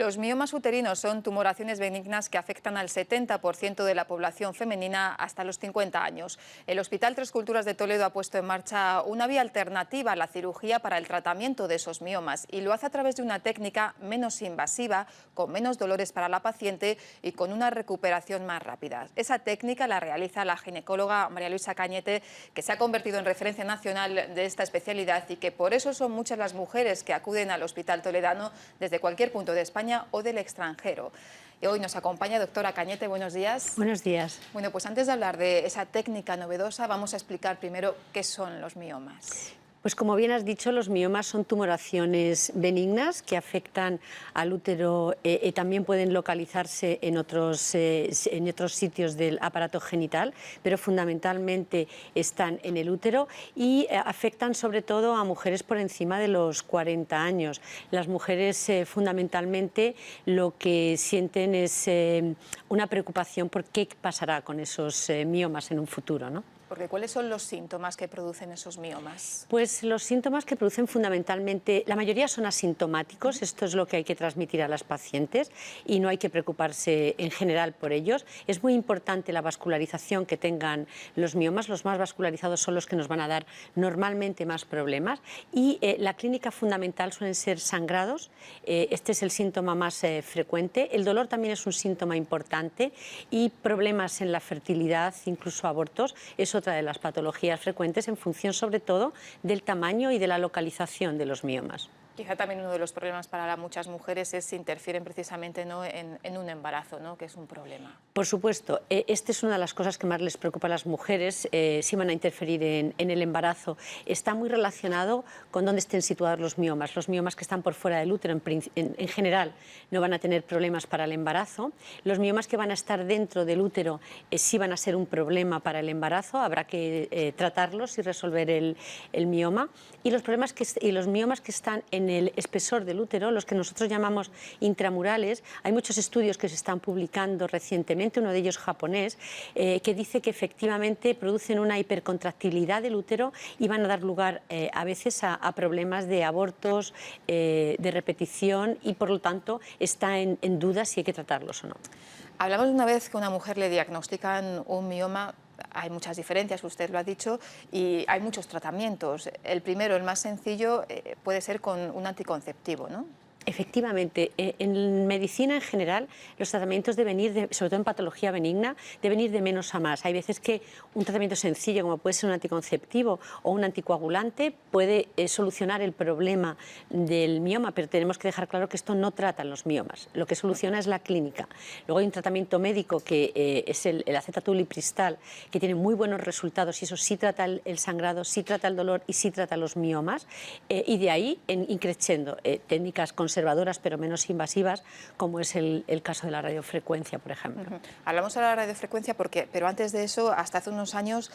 Los miomas uterinos son tumoraciones benignas que afectan al 70% de la población femenina hasta los 50 años. El Hospital Tres Culturas de Toledo ha puesto en marcha una vía alternativa a la cirugía para el tratamiento de esos miomas y lo hace a través de una técnica menos invasiva, con menos dolores para la paciente y con una recuperación más rápida. Esa técnica la realiza la ginecóloga María Luisa Cañete, que se ha convertido en referencia nacional de esta especialidad y que por eso son muchas las mujeres que acuden al Hospital Toledano desde cualquier punto de España o del extranjero. Y hoy nos acompaña doctora Cañete, buenos días. Buenos días. Bueno, pues antes de hablar de esa técnica novedosa, vamos a explicar primero qué son los miomas. Pues como bien has dicho, los miomas son tumoraciones benignas que afectan al útero y también pueden localizarse en otros sitios del aparato genital, pero fundamentalmente están en el útero y afectan sobre todo a mujeres por encima de los 40 años. Las mujeres fundamentalmente lo que sienten es una preocupación por qué pasará con esos miomas en un futuro, ¿no? Porque ¿cuáles son los síntomas que producen esos miomas? Pues los síntomas que producen fundamentalmente, la mayoría son asintomáticos, esto es lo que hay que transmitir a las pacientes y no hay que preocuparse en general por ellos. Es muy importante la vascularización que tengan los miomas, los más vascularizados son los que nos van a dar normalmente más problemas y la clínica fundamental suelen ser sangrados, este es el síntoma más frecuente, el dolor también es un síntoma importante y problemas en la fertilidad, incluso abortos, es otra de las patologías frecuentes en función sobre todo del tamaño y de la localización de los miomas. Quizá también uno de los problemas para muchas mujeres es si interfieren precisamente, ¿no?, en un embarazo, ¿no?, que es un problema. Por supuesto, esta es una de las cosas que más les preocupa a las mujeres, si van a interferir en el embarazo. Está muy relacionado con dónde estén situados los miomas. Los miomas que están por fuera del útero en general no van a tener problemas para el embarazo. Los miomas que van a estar dentro del útero sí van a ser un problema para el embarazo, habrá que tratarlos y resolver el mioma. Y los miomas que están en el espesor del útero, los que nosotros llamamos intramurales, hay muchos estudios que se están publicando recientemente, uno de ellos japonés, que dice que efectivamente producen una hipercontractibilidad del útero y van a dar lugar a veces a problemas de abortos, de repetición y por lo tanto está en duda si hay que tratarlos o no. Hablamos una vez que a una mujer le diagnostican un mioma. Hay muchas diferencias, usted lo ha dicho, y hay muchos tratamientos. El primero, el más sencillo, puede ser con un anticonceptivo, ¿no? Efectivamente, en medicina en general los tratamientos deben ir, sobre todo en patología benigna, deben ir de menos a más. Hay veces que un tratamiento sencillo, como puede ser un anticonceptivo o un anticoagulante, puede solucionar el problema del mioma, pero tenemos que dejar claro que esto no trata los miomas, lo que soluciona es la clínica. Luego hay un tratamiento médico que es el acetatul-lipristal, que tiene muy buenos resultados y eso sí trata el sangrado, sí trata el dolor y sí trata los miomas, y de ahí increciendo técnicas conservadoras pero menos invasivas, como es el caso de la radiofrecuencia, por ejemplo. Hablamos de la radiofrecuencia pero antes de eso, hasta hace unos años,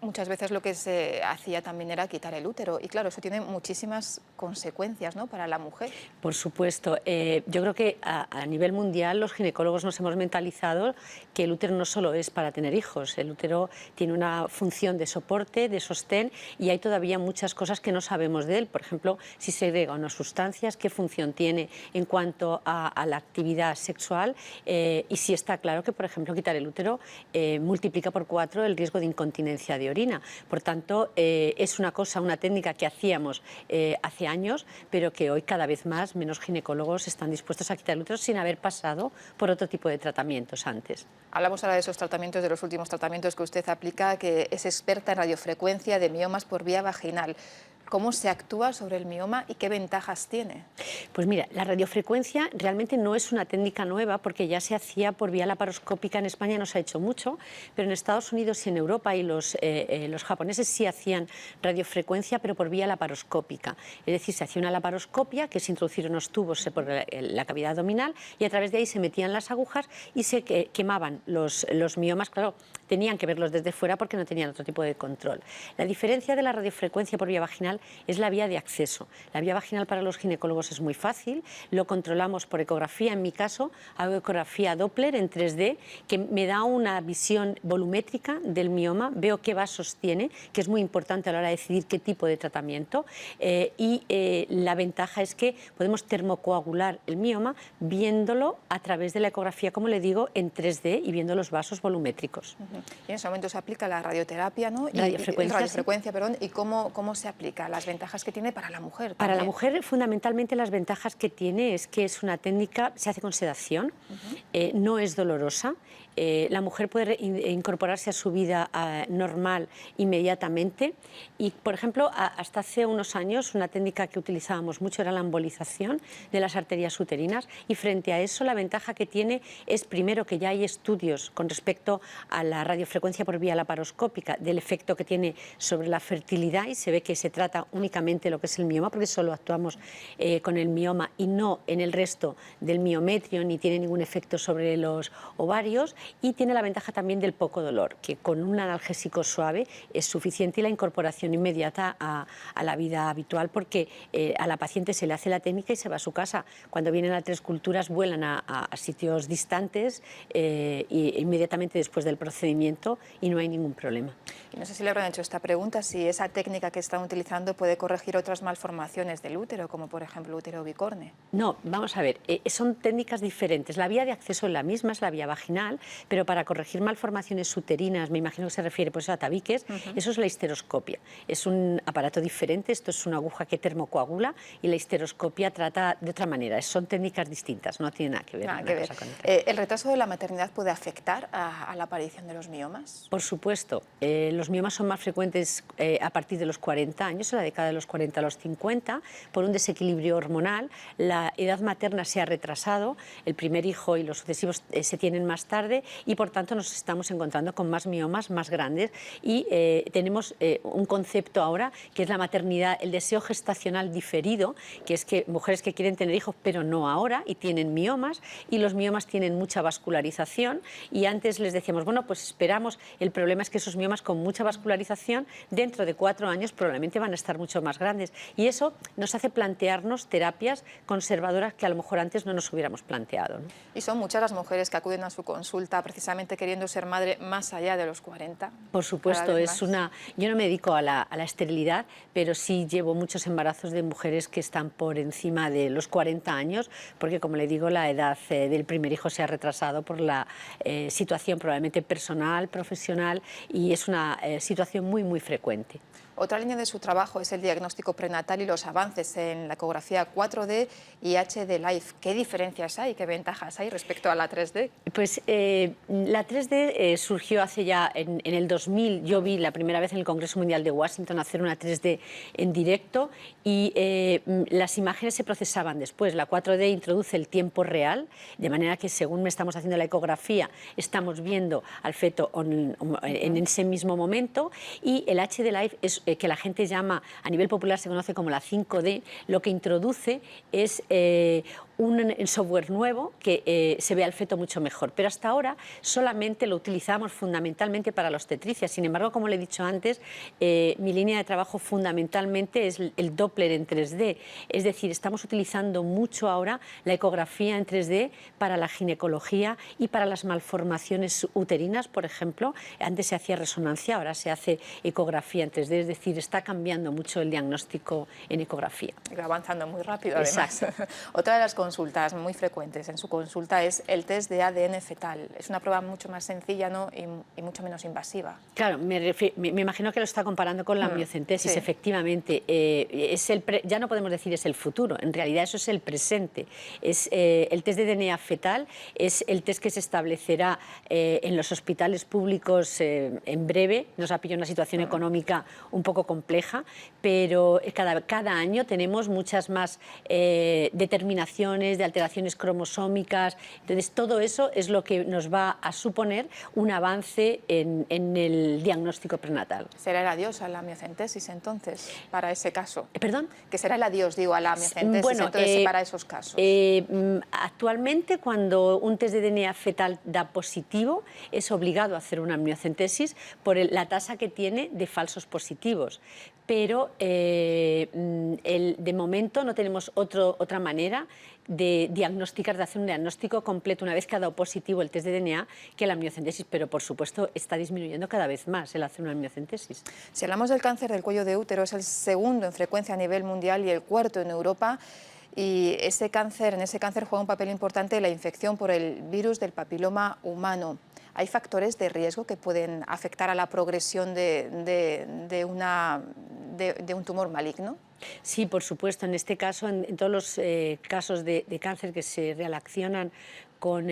muchas veces lo que se hacía también era quitar el útero y claro, eso tiene muchísimas consecuencias, ¿no?, para la mujer. Por supuesto. Yo creo que a nivel mundial los ginecólogos nos hemos mentalizado que el útero no solo es para tener hijos, el útero tiene una función de soporte, de sostén y hay todavía muchas cosas que no sabemos de él. Por ejemplo, si segrega unas sustancias, qué función tiene en cuanto a la actividad sexual y si está claro que, por ejemplo, quitar el útero multiplica por 4 el riesgo de incontinencia de orina. Por tanto, es una técnica que hacíamos hace años, pero que hoy cada vez menos ginecólogos están dispuestos a quitar el útero sin haber pasado por otro tipo de tratamientos antes. Hablamos ahora de esos tratamientos, de los últimos tratamientos que usted aplica, que es experta en radiofrecuencia de miomas por vía vaginal. ¿Cómo se actúa sobre el mioma y qué ventajas tiene? Pues mira, la radiofrecuencia realmente no es una técnica nueva porque ya se hacía por vía laparoscópica. En España no se ha hecho mucho, pero en Estados Unidos y en Europa y los japoneses sí hacían radiofrecuencia, pero por vía laparoscópica. Es decir, se hacía una laparoscopia, que se introducieron unos tubos por la cavidad abdominal y a través de ahí se metían las agujas y se quemaban los miomas. Claro, tenían que verlos desde fuera porque no tenían otro tipo de control. La diferencia de la radiofrecuencia por vía vaginal es la vía de acceso. La vía vaginal para los ginecólogos es muy fácil, lo controlamos por ecografía. En mi caso, hago ecografía Doppler en 3D, que me da una visión volumétrica del mioma, veo qué vasos tiene, que es muy importante a la hora de decidir qué tipo de tratamiento, la ventaja es que podemos termocoagular el mioma viéndolo a través de la ecografía, como le digo, en 3D y viendo los vasos volumétricos. Y en ese momento se aplica la radioterapia, ¿no? Radiofrecuencia, perdón. ¿Y cómo se aplica? Las ventajas que tiene para la mujer también. Para la mujer, fundamentalmente, las ventajas que tiene es que es una técnica, se hace con sedación, no es dolorosa. La mujer puede incorporarse a su vida normal inmediatamente y, por ejemplo, hasta hace unos años una técnica que utilizábamos mucho era la embolización de las arterias uterinas, y frente a eso la ventaja que tiene es, primero, que ya hay estudios con respecto a la radiofrecuencia por vía laparoscópica del efecto que tiene sobre la fertilidad, y se ve que se trata únicamente lo que es el mioma, porque solo actuamos con el mioma y no en el resto del miometrio, ni tiene ningún efecto sobre los ovarios. Y tiene la ventaja también del poco dolor, que con un analgésico suave es suficiente, y la incorporación inmediata a la vida habitual, porque a la paciente se le hace la técnica y se va a su casa. Cuando vienen a Tres Culturas vuelan a sitios distantes y inmediatamente después del procedimiento, y no hay ningún problema. Y no sé si le habrán hecho esta pregunta, si esa técnica que están utilizando puede corregir otras malformaciones del útero, como por ejemplo útero bicorne. No, vamos a ver, son técnicas diferentes. La vía de acceso es la misma, es la vía vaginal, pero para corregir malformaciones uterinas, me imagino que se refiere pues a tabiques, eso es la histeroscopia. Es un aparato diferente, esto es una aguja que termocoagula, y la histeroscopia trata de otra manera. Son técnicas distintas, no tiene nada que ver. ¿El retraso de la maternidad puede afectar a la aparición de los miomas? Por supuesto. Los miomas son más frecuentes a partir de los 40 años, en la década de los 40 a los 50, por un desequilibrio hormonal. La edad materna se ha retrasado, el primer hijo y los sucesivos se tienen más tarde, y por tanto nos estamos encontrando con más miomas más grandes, y tenemos un concepto ahora que es la maternidad, el deseo gestacional diferido, que es que mujeres que quieren tener hijos pero no ahora y tienen miomas, y los miomas tienen mucha vascularización, y antes les decíamos, bueno, pues esperamos, el problema es que esos miomas con mucha vascularización dentro de 4 años probablemente van a estar mucho más grandes, y eso nos hace plantearnos terapias conservadoras que a lo mejor antes no nos hubiéramos planteado, ¿no? Y son muchas las mujeres que acuden a su consulta precisamente queriendo ser madre más allá de los 40. Por supuesto, yo no me dedico a la esterilidad, pero sí llevo muchos embarazos de mujeres que están por encima de los 40 años, porque, como le digo, la edad del primer hijo se ha retrasado por la situación probablemente personal, profesional, y es una situación muy, muy frecuente. Otra línea de su trabajo es el diagnóstico prenatal y los avances en la ecografía 4D y HD Life. ¿Qué diferencias hay, qué ventajas hay respecto a la 3D? Pues la 3D surgió hace ya en el 2000. Yo vi la primera vez en el Congreso Mundial de Washington hacer una 3D en directo, y las imágenes se procesaban después. La 4D introduce el tiempo real, de manera que según estamos haciendo la ecografía estamos viendo al feto en ese mismo momento, y el HD Life es que la gente llama, a nivel popular se conoce como la 5D, lo que introduce es un software nuevo que se ve al feto mucho mejor, pero hasta ahora solamente lo utilizamos fundamentalmente para la obstetricia. Sin embargo, como le he dicho antes, mi línea de trabajo fundamentalmente es el Doppler en 3D, es decir, estamos utilizando mucho ahora la ecografía en 3D para la ginecología y para las malformaciones uterinas, por ejemplo. Antes se hacía resonancia, ahora se hace ecografía en 3D, es decir, está cambiando mucho el diagnóstico en ecografía. Avanzando muy rápido, además. Exacto. Otra de las consultas muy frecuentes en su consulta es el test de ADN fetal. Es una prueba mucho más sencilla, ¿no? y mucho menos invasiva. Claro, me imagino que lo está comparando con la amniocentesis. Sí. Efectivamente, ya no podemos decir es el futuro, en realidad eso es el presente. El test de DNA fetal es el test que se establecerá en los hospitales públicos en breve. Nos ha pillado una situación económica un poco compleja, pero cada año tenemos muchas más determinaciones mutaciones, de alteraciones cromosómicas. Entonces, todo eso es lo que nos va a suponer un avance en el diagnóstico prenatal. ¿Será el adiós a la miocentesis entonces, para ese caso? ¿Perdón? ¿Que será el adiós, digo, a la miocentesis Bueno, entonces, para esos casos? Actualmente, cuando un test de DNA fetal da positivo, es obligado a hacer una amniocentesis por la tasa que tiene de falsos positivos. Pero de momento no tenemos otra manera de diagnosticar, de hacer un diagnóstico completo una vez que ha dado positivo el test de DNA que la amniocentesis, pero por supuesto está disminuyendo cada vez más el hacer una amniocentesis. Si hablamos del cáncer del cuello de útero, es el segundo en frecuencia a nivel mundial y el cuarto en Europa. Y en ese cáncer juega un papel importante la infección por el virus del papiloma humano. ¿Hay factores de riesgo que pueden afectar a la progresión de un tumor maligno? Sí, por supuesto. En este caso, en todos los casos de cáncer que se relacionan con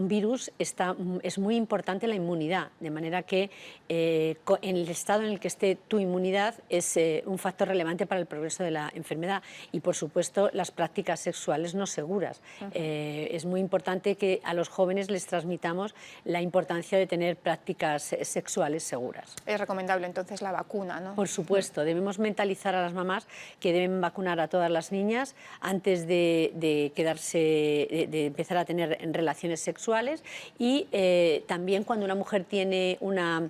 virus, es muy importante la inmunidad, de manera que en el estado en el que esté tu inmunidad es un factor relevante para el progreso de la enfermedad y, por supuesto, las prácticas sexuales no seguras. Es muy importante que a los jóvenes les transmitamos la importancia de tener prácticas sexuales seguras. Es recomendable entonces la vacuna, ¿no? Por supuesto, debemos mentalizar a las mamás que deben vacunar a todas las niñas antes de empezar a tener relaciones sexuales y también cuando una mujer tiene una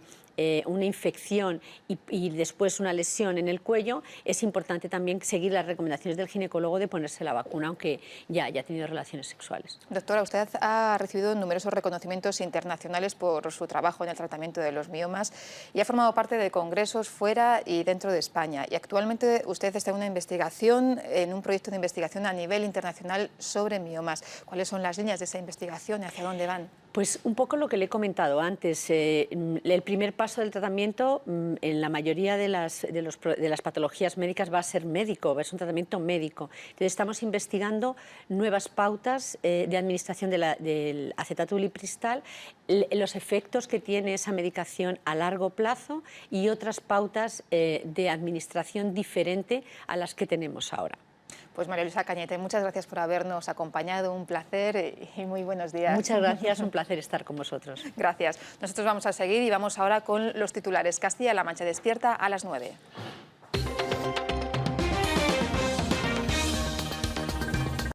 infección y después una lesión en el cuello, es importante también seguir las recomendaciones del ginecólogo de ponerse la vacuna, aunque ya haya tenido relaciones sexuales. Doctora, usted ha recibido numerosos reconocimientos internacionales por su trabajo en el tratamiento de los miomas y ha formado parte de congresos fuera y dentro de España. Y actualmente usted está en un proyecto de investigación a nivel internacional sobre miomas. ¿Cuáles son las líneas de esa investigación y hacia dónde van? Pues un poco lo que le he comentado antes. El primer paso del tratamiento en la mayoría de las patologías médicas va a ser médico, es un tratamiento médico. Entonces estamos investigando nuevas pautas de administración del acetato ulipristal, los efectos que tiene esa medicación a largo plazo y otras pautas de administración diferente a las que tenemos ahora. Pues María Luisa Cañete, muchas gracias por habernos acompañado, un placer y muy buenos días. Muchas gracias, un placer estar con vosotros. Gracias. Nosotros vamos a seguir y vamos ahora con los titulares. Castilla-La Mancha despierta a las 9.